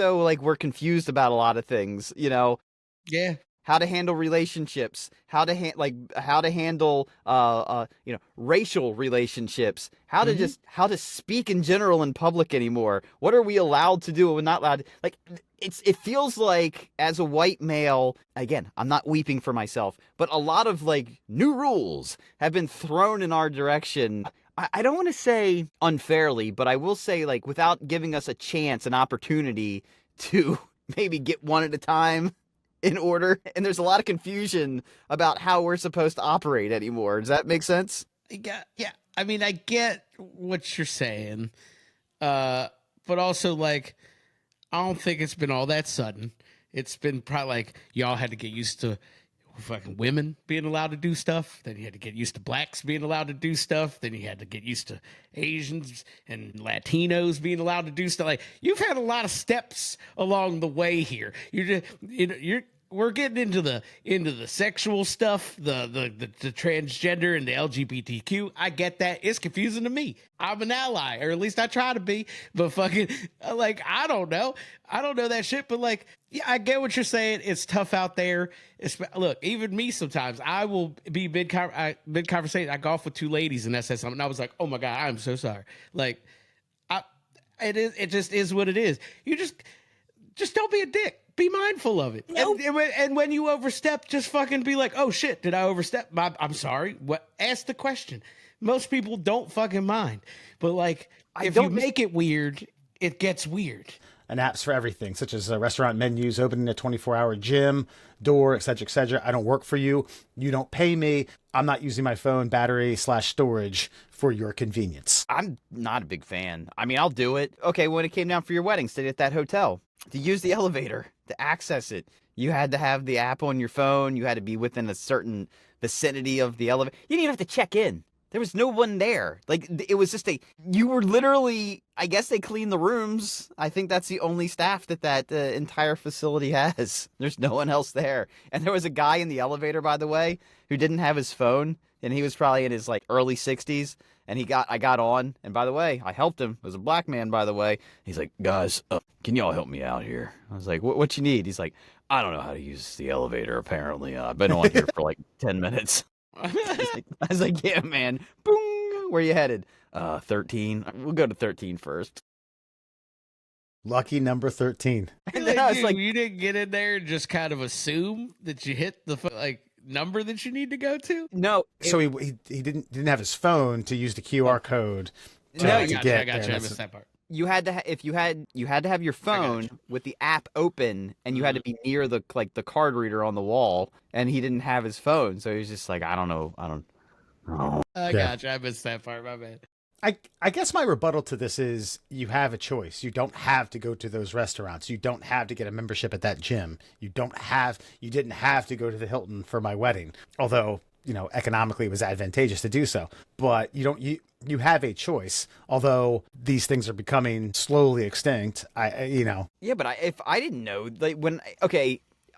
though like we're confused about a lot of things, you know, Yeah. how to handle relationships, how to handle racial relationships, Mm-hmm. how to speak in general in public anymore. What are we allowed to do and not allowed to, like it feels like as a white male, again, I'm not weeping for myself, but a lot of like new rules have been thrown in our direction. I don't want to say unfairly, but I will say like without giving us a chance, an opportunity to maybe get one at a time in order, and there's a lot of confusion about how we're supposed to operate anymore. Does that make sense? Yeah. Yeah. I mean, I get what you're saying. But also like I don't think it's been all that sudden. It's been probably like y'all had to get used to fucking women being allowed to do stuff. Then you had to get used to blacks being allowed to do stuff. Then you had to get used to Asians and Latinos being allowed to do stuff. Like you've had a lot of steps along the way here. You're just, you're we're getting into the sexual stuff, the transgender and the LGBTQ. I get that. It's confusing to me. I'm an ally, or at least I try to be. But fucking like I don't know that shit. But like, yeah, I get what you're saying. It's tough out there. Look, even me sometimes I will be mid conversation. I golf with two ladies and that said something. And I was like, oh my god, I'm so sorry. Like, I it just is what it is. You just don't be a dick. Be mindful of it. Nope. And when you overstep, just fucking be like, oh shit, did I overstep? I'm sorry. What? Ask the question. Most people don't fucking mind. But like, if you make it weird, it gets weird. And apps for everything, such as restaurant menus, opening a 24-hour gym, door, etc., etc. I don't work for you. You don't pay me. I'm not using my phone battery/storage for your convenience. I'm not a big fan. I mean, I'll do it. Okay, when it came down for your wedding, stayed at that hotel. To use the elevator, to access it, you had to have the app on your phone. You had to be within a certain vicinity of the elevator. You didn't even have to check in. There was no one there. Like, it was just you were literally, I guess they clean the rooms. I think that's the only staff that entire facility has. There's no one else there. And there was a guy in the elevator, by the way, who didn't have his phone. And he was probably in his like early 60s. And I got on. And by the way, I helped him. It was a black man, by the way. He's like, guys, can y'all help me out here? I was like, what you need? He's like, I don't know how to use the elevator, apparently. I've been on here for like 10 minutes. I was like, yeah, man. Boom. Where you headed? 13. We'll go to 13 first. Lucky number 13. And then I was like, you didn't get in there and just kind of assume that you hit the like number that you need to go to? No. So he didn't have his phone to use the QR code. I got you. I missed that part. You had to you had to have your phone with the app open, and you had to be near the card reader on the wall, and he didn't have his phone, so he was just like, I don't know. I got you. I missed that part. My bad. I guess my rebuttal to this is you have a choice. You don't have to go to those restaurants. You don't have to get a membership at that gym. You didn't have to go to the Hilton for my wedding. Although, you know, economically it was advantageous to do so. But you have a choice. Although these things are becoming slowly extinct. Yeah, but if I didn't know, like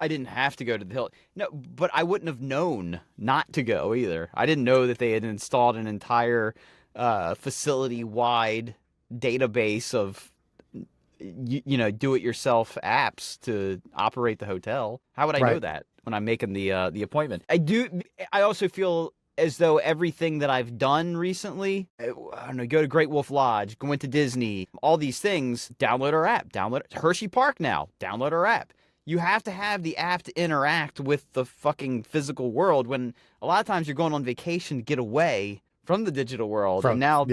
I didn't have to go to the Hilton. No, but I wouldn't have known not to go either. I didn't know that they had installed an entire facility-wide database of do-it-yourself apps to operate the hotel. How would I know that when I'm making the appointment? I also feel as though everything that I've done recently, I don't know, go to Great Wolf Lodge, went to Disney, all these things, download our app. Download Hershey Park now, download our app. You have to have the app to interact with the fucking physical world, when a lot of times you're going on vacation to get away from the digital world. And now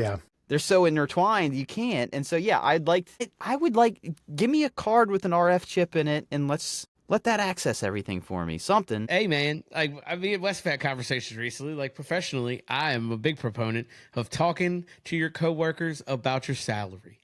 they're so intertwined, you can't. And so, yeah, I would like, give me a card with an RF chip in it, and let that access everything for me. Something. Hey, man, I mean, West had conversations recently, like professionally, I am a big proponent of talking to your coworkers about your salary.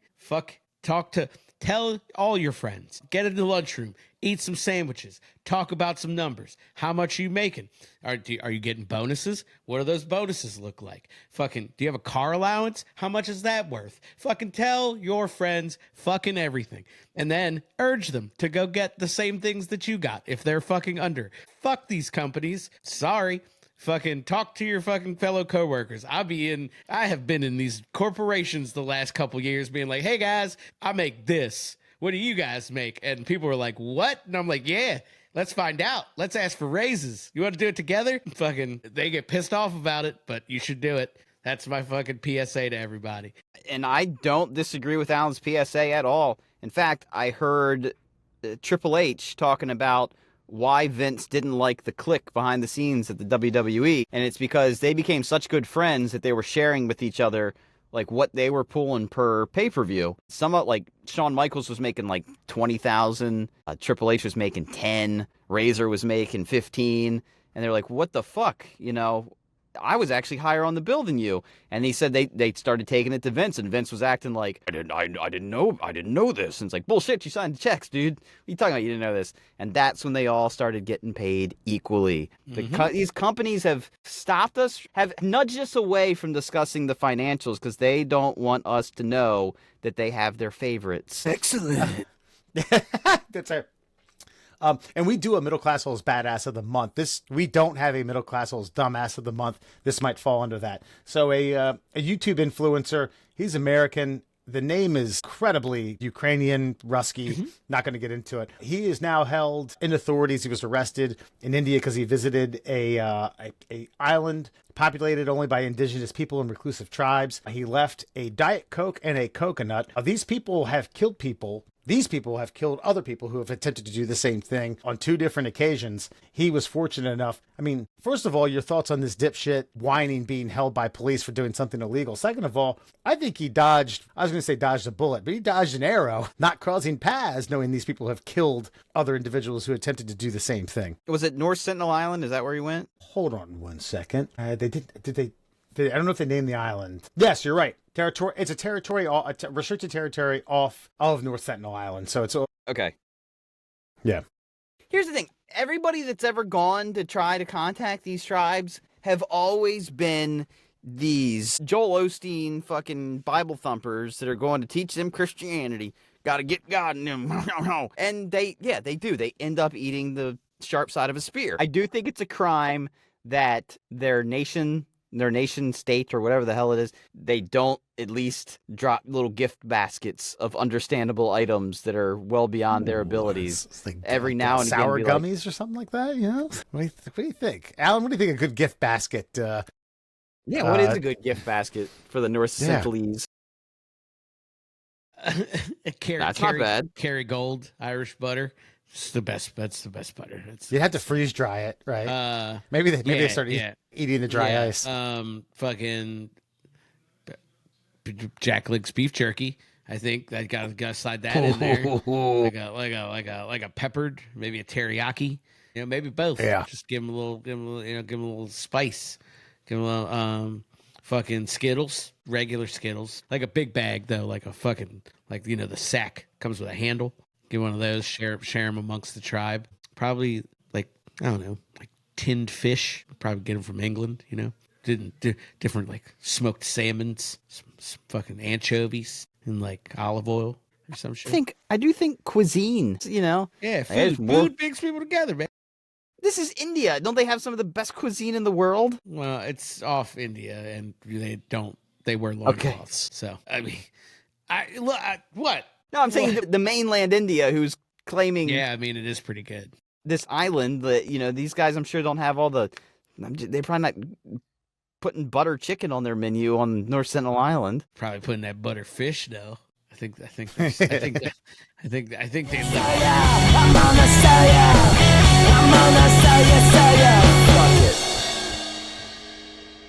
Tell all your friends, get in the lunchroom, eat some sandwiches, talk about some numbers. How much are you making? Are you getting bonuses? What do those bonuses look like? Fucking, do you have a car allowance? How much is that worth? Fucking tell your friends fucking everything. And then urge them to go get the same things that you got if they're fucking under. Fuck these companies. Sorry. Fucking talk to your fucking fellow coworkers. I have been in these corporations the last couple years being like, hey guys, I make this. what do you guys make? And people were like, what? And I'm like, yeah, let's find out. Let's ask for raises. You want to do it together? Fucking, they get pissed off about it, but you should do it. That's my fucking PSA to everybody. And I don't disagree with Alan's PSA at all. In fact, I heard Triple H talking about why Vince didn't like the clique behind the scenes at the WWE. And it's because they became such good friends that they were sharing with each other like what they were pulling per pay-per-view. Some like Shawn Michaels was making like 20,000, Triple H was making 10, Razor was making 15, and they're like, what the fuck, you know? I was actually higher on the bill than you. And he said they started taking it to Vince, and Vince was acting like, I didn't know this. And it's like, bullshit, you signed the checks, dude. What are you talking about? You didn't know this. And that's when they all started getting paid equally. These companies have stopped us, have nudged us away from discussing the financials because they don't want us to know that they have their favorites. Excellent. That's right. And we do a Middle Class Holes Badass of the Month. We don't have a Middle Class Holes Dumbass of the Month. This might fall under that. So a YouTube influencer, he's American. The name is incredibly Ukrainian, Rusky. Not going to get into it. He is now held in authorities. He was arrested in India because he visited a island populated only by indigenous people and reclusive tribes. He left a Diet Coke and a coconut. These people have killed people. These people have killed other people who have attempted to do the same thing on 2 different occasions. He was fortunate enough. I mean, first of all, your thoughts on this dipshit whining being held by police for doing something illegal. Second of all, I think he dodged a bullet, but he dodged an arrow, not crossing paths, knowing these people have killed other individuals who attempted to do the same thing. Was it North Sentinel Island? Is that where he went? Hold on one second. I don't know if they named the island. Yes, you're right. Territory. It's a restricted territory off of North Sentinel Island. So it's okay. Yeah. Here's the thing. Everybody that's ever gone to try to contact these tribes have always been these Joel Osteen fucking Bible thumpers that are going to teach them Christianity. Got to get God in them. And they do. They end up eating the sharp side of a spear. I do think it's a crime that their nation state or whatever the hell it is, they don't at least drop little gift baskets of understandable items that are well beyond their abilities. Like every now and again. Sour gummies or something like that, you know? What do you think? Alan, what do you think a good gift basket? What is a good gift basket for the North Centralese? That's not bad. Kerrygold Irish butter. It's the best. That's the best butter. You'd have to freeze dry it, right? Maybe they start eating the dry ice. Fucking Jack Link's beef jerky. I think I gotta slide that in there. like a peppered, maybe a teriyaki. You know, maybe both. Yeah. Just give them a little spice. Give them a little fucking Skittles, regular Skittles, like a big bag though, like a fucking the sack comes with a handle. Get one of those, share them amongst the tribe. Probably like tinned fish. Probably get them from England, you know. Different like smoked salmons, some fucking anchovies, and like olive oil or some shit. I do think cuisine, you know. Yeah, food brings people together, man. This is India. Don't they have some of the best cuisine in the world? Well, it's off India, and they wear loincloths. So I mean, what? No, I'm saying the mainland India, who's claiming. Yeah, I mean, it is pretty good. This island that, these guys, I'm sure, don't have all the. They're probably not putting butter chicken on their menu on North Sentinel Island. Probably putting that butter fish, though. I think they. I'm on the